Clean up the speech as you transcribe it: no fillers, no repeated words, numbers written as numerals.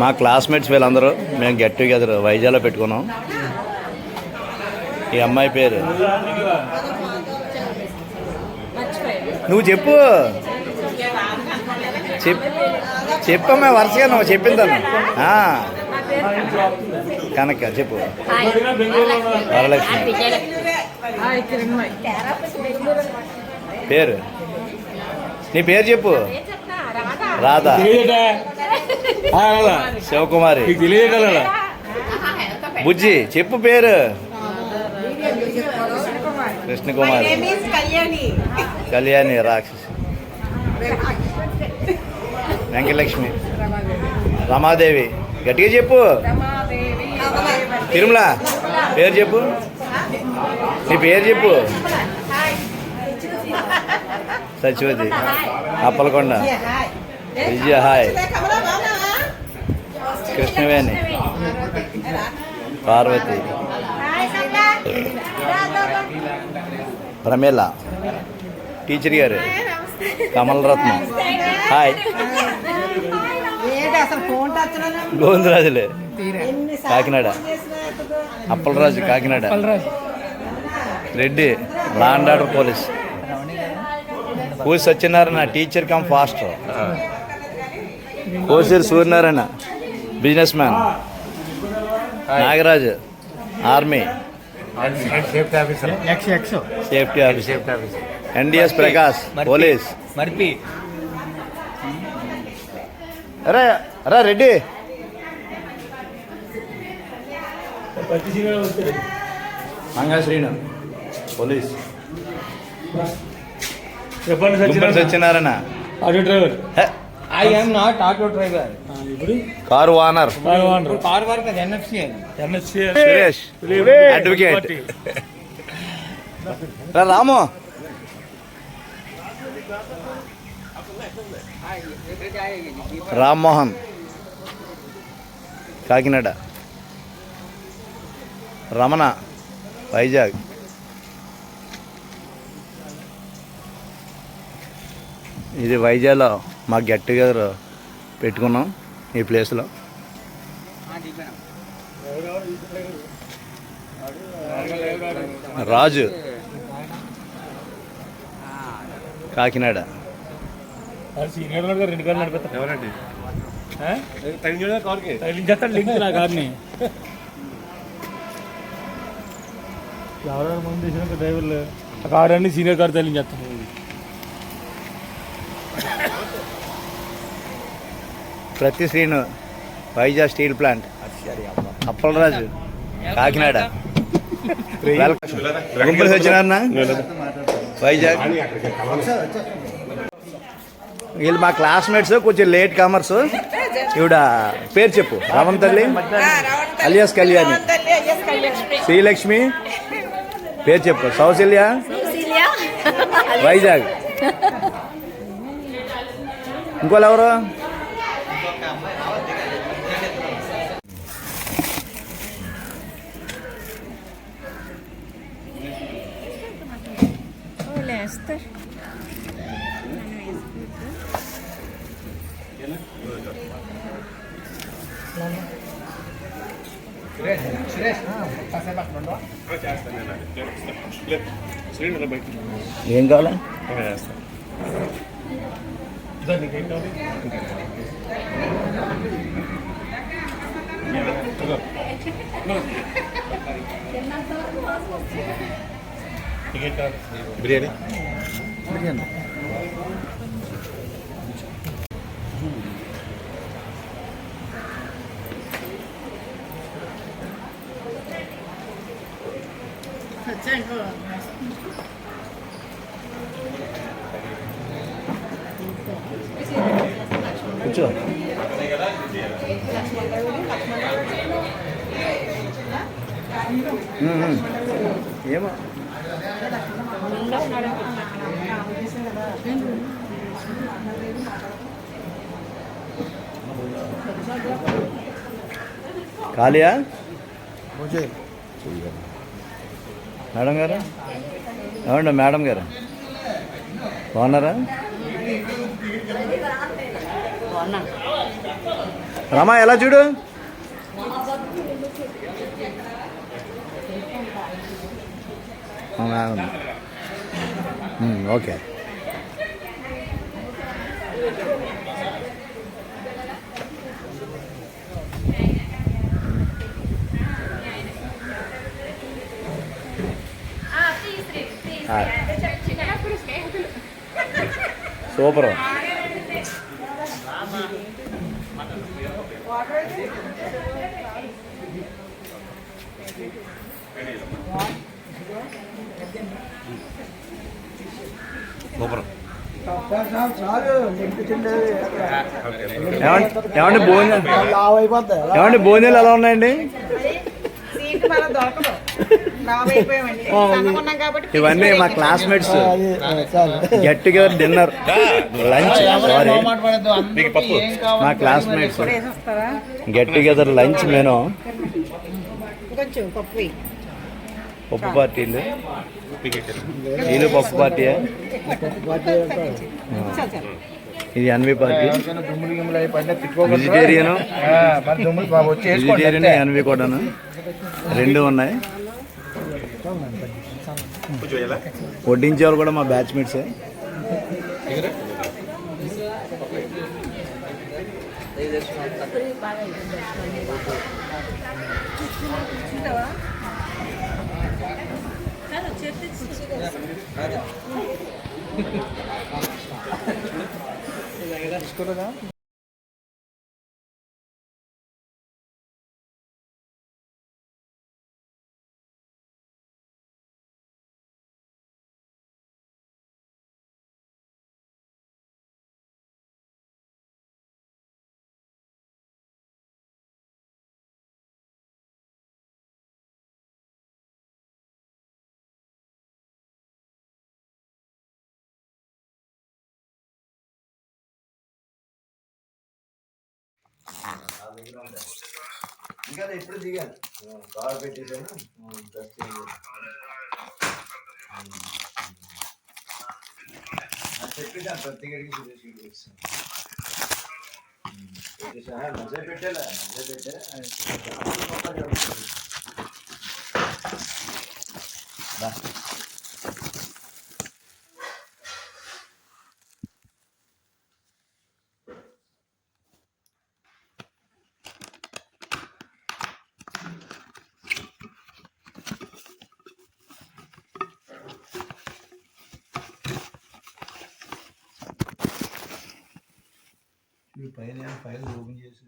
మా క్లాస్మేట్స్ వీళ్ళందరూ మేము గెట్ టుగెదర్ వైజాగ్లో పెట్టుకున్నాం. ఈ అమ్మాయి పేరు నువ్వు చెప్పు చెప్పమ్మా వరుసగా నువ్వు చెప్పిందాను. కనక చెప్పు. వరలక్ష్మి పేరు నీ పేరు చెప్పు. రాధా శివకుమారి బుజ్జి చెప్పు పేరు. కృష్ణకుమారి కళ్యాణి రాక్షసి వెంకటలక్ష్మి రమాదేవి గట్టిగా చెప్పు. తిరుమల పేరు చెప్పు. నీ పేరు చెప్పు. సచివతి అప్పలకొండ విజయ హాయ్ కృష్ణవేణి పార్వతి ప్రమేల టీచర్ గారు కమల్ రత్నం హాయ్ గోవిందరాజులే Kakinada Appalaraju Kakinada Reddy law and order police Kosi Satyanarayana teacher cum pastor Kosiri Suryanarayana businessman Nagaraju army safety officer NDS Prakash police అరే అరే Reddy Manga Srinu police Satyanarayana auto driver. I am not auto driver. Car owner car work NFC Suresh advocate Ramu Rammohan Kakinada Ramana Vizag ఇది వైజాగ్లో మా get together పెట్టుకున్నాం ఈ ప్లేస్లో. రాజు కాకినాడ రెండు కార్లు నడిపిస్తాను. ఎవరండి తగిలించేస్తాడు లింక్ నా కార్ని. ఎవరెవరు ముందు చేసిన డ్రైవర్లు ఆ కారు అన్ని సీనియర్ కారు తగిలించేస్తాను. ప్రతి శ్రీను వైజాగ్ స్టీల్ ప్లాంట్ అప్పలరాజు కాకినాడ గుంపులు సత్యనారాయణ వైజాగ్. వీళ్ళు మా క్లాస్మేట్స్ కొంచెం లేట్ కామర్స్. ఈవిడ పేరు చెప్పు. రమణ తల్లి అలియాస్ కళ్యాణి శ్రీలక్ష్మి పేరు చెప్పు. సౌశల్య వైజాగ్. ఇంకోళ్ళు ఎవరు? ఏం కావాలా? బిర్యానీ బిర్యానీ కూర్చో. ఏమో ఖాళీయా మేడం గారు? ఏమండి మేడం గారు బాగున్నారా? రమా ఎలా చూడు. ఓకే. సూపర్. సూపర్. ఏమండి భోజనాలు ఎలా ఉన్నాయండి? ఇవన్నీ మా classmates get together dinner lunch. Sorry, మా classmates get together lunch menu. పప్పు పార్టీలు, వీళ్ళు పప్పు పార్టీ. ఇది NV party. Vegetarian vegetarian NV కూడాను రెండు ఉన్నాయి. వడ్డించే వాళ్ళు కూడా మా బ్యాచ్మేట్సే. ఇంకా ఎప్పుడు దిగాను, కార్ పెట్టేసాను. చెప్పిద్దాం ప్రతి గడికి పెట్టేసా. మజా పెట్టేలా మజా పెట్టే. పైన ఫైల్ ఓపెన్ చేసి